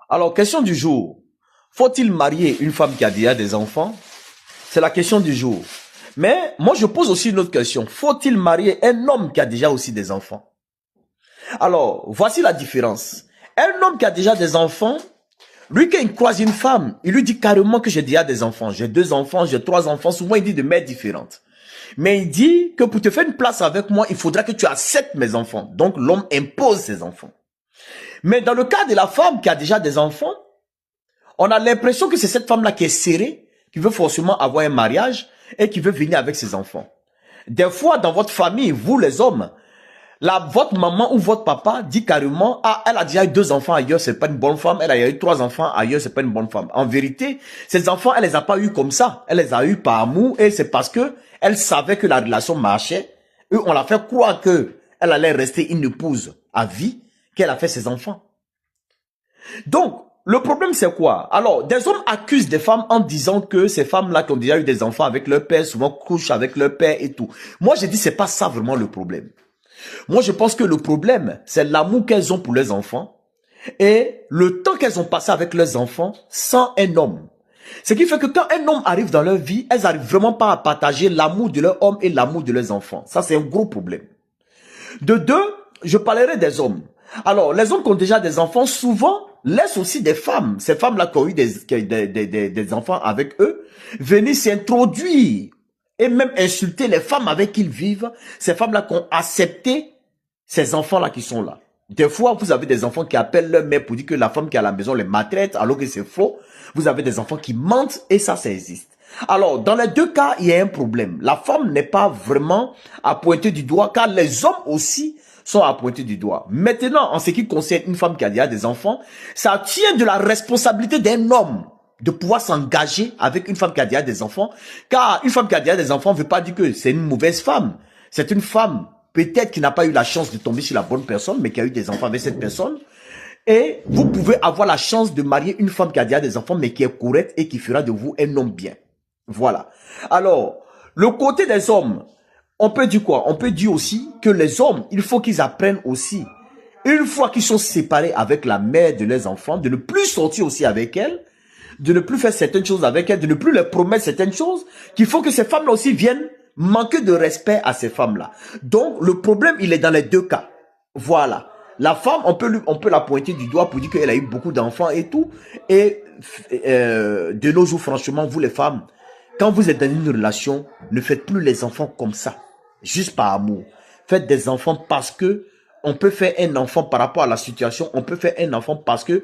Alors, question du jour. Faut-il marier une femme qui a déjà des enfants? C'est la question du jour. Mais moi, je pose aussi une autre question. Faut-il marier un homme qui a déjà aussi des enfants? Alors, voici la différence. Un homme qui a déjà des enfants, lui, quand il croise une femme, il lui dit carrément que j'ai déjà des enfants. J'ai 2 enfants, j'ai 3 enfants. Souvent, il dit de mères différentes. Mais il dit que pour te faire une place avec moi, il faudra que tu acceptes mes enfants. Donc, l'homme impose ses enfants. Mais dans le cas de la femme qui a déjà des enfants, on a l'impression que c'est cette femme-là qui est serrée, qui veut forcément avoir un mariage et qui veut venir avec ses enfants. Des fois, dans votre famille, vous les hommes, votre maman ou votre papa dit carrément, ah, elle a déjà eu 2 enfants ailleurs, c'est pas une bonne femme, elle a eu 3 enfants ailleurs, c'est pas une bonne femme. En vérité, ces enfants, elle les a pas eu comme ça. Elle les a eu par amour et c'est parce que elle savait que la relation marchait. Eux, on l'a fait croire que elle allait rester une épouse à vie, qu'elle a fait ses enfants. Donc, le problème, c'est quoi? Alors, des hommes accusent des femmes en disant que ces femmes-là qui ont déjà eu des enfants avec leur père, souvent couchent avec leur père et tout. Moi, je dis, c'est pas ça vraiment le problème. Moi, je pense que le problème, c'est l'amour qu'elles ont pour leurs enfants et le temps qu'elles ont passé avec leurs enfants sans un homme. Ce qui fait que quand un homme arrive dans leur vie, elles n'arrivent vraiment pas à partager l'amour de leur homme et l'amour de leurs enfants. Ça, c'est un gros problème. De deux, je parlerai des hommes. Alors, les hommes qui ont déjà des enfants, souvent, laissent aussi des femmes, ces femmes-là qui ont eu des enfants avec eux, venir s'introduire et même insulter les femmes avec qui ils vivent, ces femmes-là qui ont accepté ces enfants-là qui sont là. Des fois, vous avez des enfants qui appellent leur mère pour dire que la femme qui est à la maison les maltraite, alors que c'est faux. Vous avez des enfants qui mentent et ça existe. Alors, dans les deux cas, il y a un problème. La femme n'est pas vraiment à pointer du doigt, car les hommes aussi sont à pointer du doigt. Maintenant, en ce qui concerne une femme qui a déjà des enfants, ça tient de la responsabilité d'un homme de pouvoir s'engager avec une femme qui a déjà des enfants, car une femme qui a déjà des enfants ne veut pas dire que c'est une mauvaise femme. C'est une femme peut-être qui n'a pas eu la chance de tomber sur la bonne personne, mais qui a eu des enfants avec cette personne. Et vous pouvez avoir la chance de marier une femme qui a déjà des enfants, mais qui est correcte et qui fera de vous un homme bien. Voilà. Alors, le côté des hommes, on peut dire quoi? On peut dire aussi que les hommes, il faut qu'ils apprennent aussi, une fois qu'ils sont séparés avec la mère de leurs enfants, de ne plus sortir aussi avec elle, de ne plus faire certaines choses avec elle, de ne plus leur promettre certaines choses, qu'il faut que ces femmes-là aussi viennent manquer de respect à ces femmes-là. Donc, le problème, il est dans les deux cas. Voilà. La femme, on peut la pointer du doigt pour dire qu'elle a eu beaucoup d'enfants et tout. Et de nos jours, franchement, vous les femmes, quand vous êtes dans une relation, ne faites plus les enfants comme ça, juste par amour. Faites des enfants parce que on peut faire un enfant par rapport à la situation. On peut faire un enfant parce que